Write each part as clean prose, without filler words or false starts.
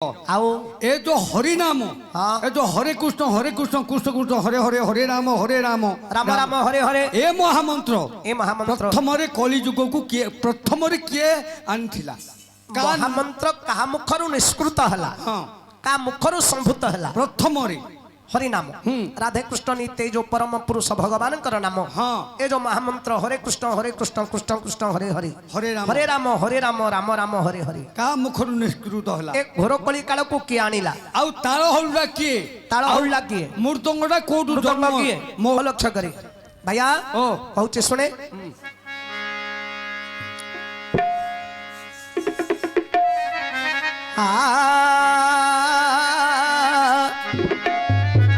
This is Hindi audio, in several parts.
आओ ए जो हरि नाम हाँ। ए जो हरे कृष्ण कृष्ण कृष्ण हरे हरे हरे राम राम राम हरे हरे ए महामंत्र ए महामंत्र प्रथम रे कली जुग को किए प्रथम रे किए आनथिला महामंत्र कहा मुखरु निष्कृत हला हां का मुखरु संभूत हला प्रथम रे हरि नाम राधे कृष्ण नित्य जो परम पुरुष भगवान कर नाम हाँ। ए जो महामंत्र हरे कृष्ण कृष्ण कृष्ण हरे हरे हरे राम हरे राम राम राम हरे हरे का मुखरु निष्कृत हला एक घोर कली काल को किए आनिला आउ ताळ हलुडा किए ताळ हल्ला किए मृदंगडा कोडु मृदंग जन्म किए मोह लक्ष्य करी भैया ओ कहूचे सुने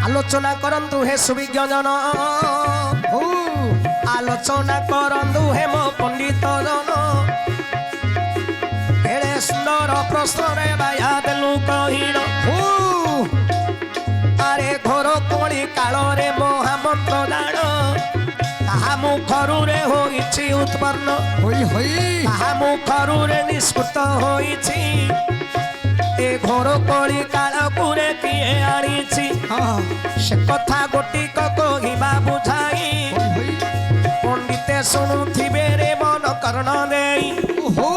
आलोचना करंतु हे सुविज्ञ जन आलोचना करंतु हे मो पंडित जन एड़े सुंदर प्रश्न रे बाया देलु कहिन अरे घोर कोणी काल रे महामंत्र जान ताहा मुखरु रे होइछि उत्पन्न होई होई ताहा मुखरु रे निष्कृत होइछि ए घोर कोणी काल पुरे किए आनिछि हां से कथा गोटी कहिबा बुझाई होई पंडिते शुणुथिबे रे मन कर्ण देई ओहो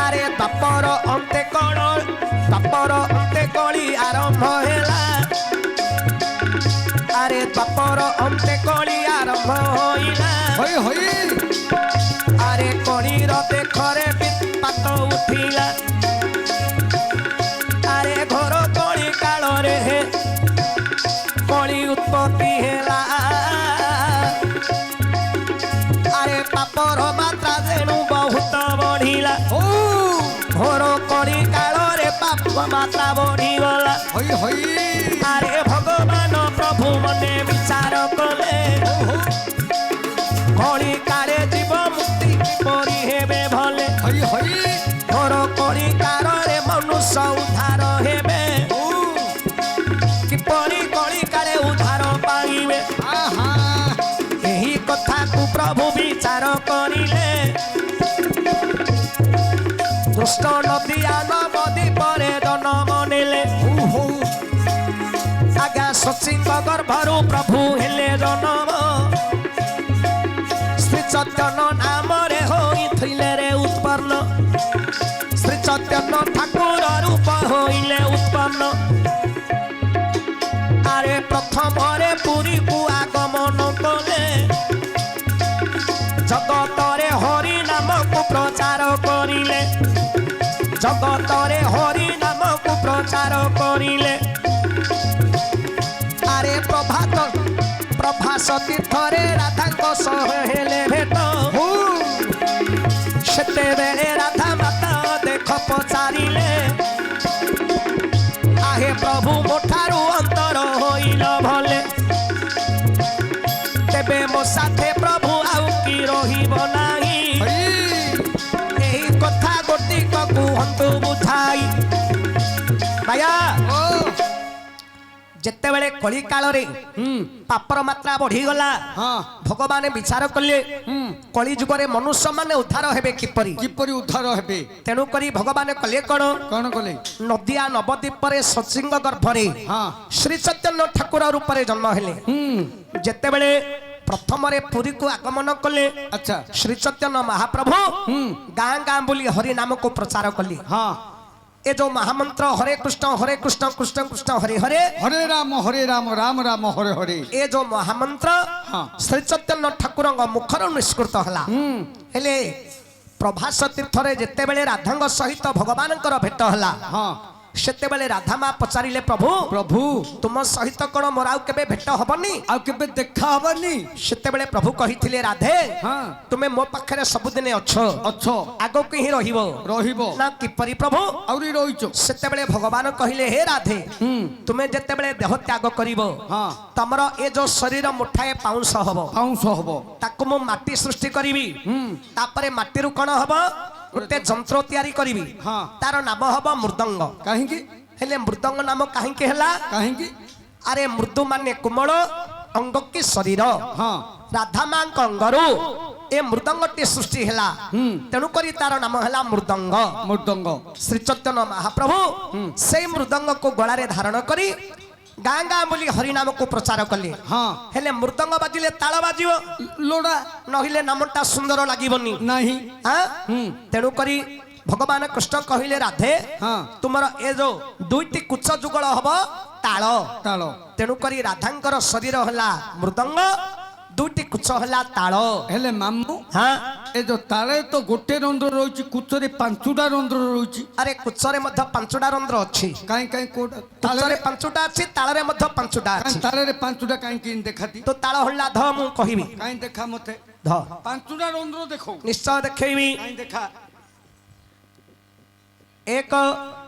अरे बापर अंते कली आरंभ हेला अरे बापर अंते कली आरंभ होइला होई होई अरे कलीर देखरे पात उठिला अरे घोर कली काल रे कली उत्पत्ति हेला अरे पापर मात्रा जेणु बहुत बढ़िला ओ घोर कली काल रे पाप मात्रा बढ़िगला होई होई अरे भगवान प्रभु मने विचार कले कली काले जीव मुक्ति परि हेबे भले होई होई घोर कली काल रे मनुष्य उद्धार हेबे किपरि कली काले उद्धार पाइबे आहा एही कथा को प्रभु विचार करिले दुष्ट नदिया नदी परे जन्म नेले ओहो आज्ञा सचिव गर्भरु प्रभु हेले जन्म श्री चैतन्य नाम रे होइथिले रे उत्पन्न श्री चैतन्य ठाकुर रूप होइले उत्पन्न अरे प्रथम रे पुरी को आगमन कले जगत रे हरि नाम को प्रचार करिले जगत रे हरि नाम को प्रचार करिले अरे प्रभास तीर्थरे राधा सह हेले भेट सेते बेले राधा माता देख पचारिले आहे प्रभु मोठारू अंतर होइल भले तेबे मो साथे प्रभु आउ की रहिब नाही एही कथा गोटी कहंतु बुझाई भैया जेते बेले कली काल रे पापर मात्रा बढ़ी गला हां भगवान विचार कले कली जुग रे मनुष्य माने उद्धार हेबे किपरि किपरि उद्धार हेबे तेनु करी भगवान कले कोन कले नदिया नवद्वीप रे सचिंग गर्भ रे हां श्री चैतन्य ठाकुर रूप रे जन्म हेले जेते बेले प्रथम रे पुरी को आगमन कले अच्छा श्री चैतन्य महाप्रभु गाँ गाँ बोली हरि नाम को प्रचार कले हां ए जो महामंत्र हरे कृष्ण कृष्ण कृष्ण हरे हरे हरे राम राम राम हरे हरे ए जो महामंत्र हाँ। श्री चैतन्य ठाकुर मुखर निष्कृत हला हेले प्रभास तीर्थ रे जेते बेले राधांग सहित भगवान भेट हला हाँ सेते बेले राधा माँ पचारिले प्रभु प्रभु तुम सहित कौन मोर आउ केबे भेट हबनी आ केबे देखा हबनी सेते बेले प्रभु कहिथिले राधे हाँ तुमे मो पाखरे सब दिन अछो अच्छो आगो कि ही रहिबो रहिबो ना किपरि प्रभु औरी रहिचो सेते बेले भगवान कहिले हे राधे तुमे जेते बेले देह त्याग करिवो हाँ तमरो ए जो शरीर मुठाए पाउंस हबो पाउंस हबो ताको मो माटी सृष्टि करिवि तापरे माटी रु कोन हबो गोटे यंत्र तैयारी करिवि हाँ तार नाम हबो मृदंग काहेकि हेले मृदंग नाम काहे के हला काहेकि अरे मृदु माने कोमल अंग की शरीर हाँ राधा मां अंगरु ଏ ମୃଦଙ୍ଗଟି ସୃଷ୍ଟି ହେଲା ତେଣୁ କରି ତାର ନାମ ହେଲା ମୃଦଙ୍ଗ ମୃଦଙ୍ଗ ଶ୍ରୀ ଚୈତନ୍ୟ ମହାପ୍ରଭୁ ସେଇ ମୃଦଙ୍ଗକୁ ଗଳାରେ ଧାରଣ କରି ଗାଁ ଗାଁ ବୁଲି ହରିନାମକୁ ପ୍ରଚାର କଲେ ହଁ ହେଲେ ମୃଦଙ୍ଗ ବାଜିଲେ ତାଳ ବାଜିବ ଲୋଡ଼ା ନହେଲେ ନାମଟା ସୁନ୍ଦର ଲାଗିବନି ନାହିଁ ତେଣୁ କରି ଭଗବାନ କୃଷ୍ଣ କହିଲେ ରାଧେ ହଁ ତୁମର ଏ ଯୋଉ ଦୁଇଟି କୁଚ ଯୁଗଳ ହବ ତାଳ ତାଳ ତେଣୁ କରି ରାଧାଙ୍କର ଶରୀର ହେଲା ମୃଦଙ୍ଗ ଦୁଇଟି କୁଚ ହେଲା ତାଳ ହେଲେ ମାମୁଁ ହଁ ଏ ଯୋଉ ତାଳେ ତ ଗୋଟେ ରନ୍ଧ୍ର ରହିଛି କୁଚରେ ପାଞ୍ଚଟା ରନ୍ଧ୍ର ରହିଛି ଆରେ କୁଚରେ ମଧ୍ୟ ପାଞ୍ଚଟା ରନ୍ଧ୍ର ଅଛି କାହିଁ କାହିଁ କୋଉଟା କୁଚରେ ପାଞ୍ଚଟା ଅଛି ତାଳରେ ମଧ୍ୟ ପାଞ୍ଚଟା ଅଛି ତାଳରେ ପାଞ୍ଚଟା କାହିଁକି ଦେଖାତି ତ ତାଳ ହଲା ଧ ମୁଁ କହିବି କାହିଁ ଦେଖା ମତେ ଧ ପାଞ୍ଚଟା ରନ୍ଧ୍ର ଦେଖ ନିଶ୍ଚୟ ଦେଖେଇବି କାହିଁ ଦେଖା ଏକ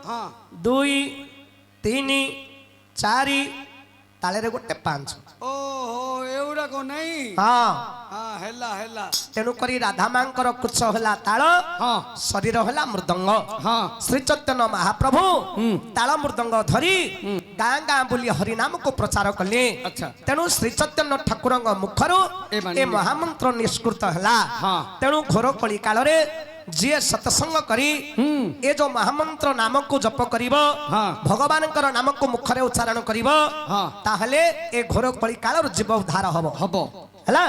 ହଁ 2 3 4 ତାଳରେ ଗୋଟେ 5 ଓହୋ ଏଗୁଡାକ ନାଇଁ ହଁ ହଁ ହେଲା ହେଲା ତେଣୁ କରି ରାଧା ମାଙ୍କର କୁଚ ହେଲା ତାଳ ହଁ ଶରୀର ହେଲା ମୃଦଙ୍ଗ ହଁ ଶ୍ରୀ ଚୈତନ୍ୟ ମହାପ୍ରଭୁ ତାଳ ମୃଦଙ୍ଗ ଧରି ଗାଁ ଗାଁ ବୁଲି ହରିନାମକୁ ପ୍ରଚାର କଲେ ଆଚ୍ଛା ତେଣୁ ଶ୍ରୀ ଚୈତନ୍ୟ ଠାକୁରଙ୍କ ମୁଖରୁ ଏ ଏ ମହାମନ୍ତ୍ର ନିଷ୍କୃତ ହେଲା ହଁ ତେଣୁ ଘୋର କଳି କାଳରେ ଯିଏ ସତ୍ସଙ୍ଗ କରି ଏ ଯୋଉ ମହାମନ୍ତ୍ର ନାମକୁ ଜପ କରିବ ହଁ ଭଗବାନଙ୍କର ନାମକୁ ମୁଖରେ ଉଚ୍ଚାରଣ କରିବ ହଁ ତାହେଲେ ଏ ଘୋର କଳି କାଳରୁ ଜୀବ ଉଦ୍ଧାର ହବ ହବ ହେଲା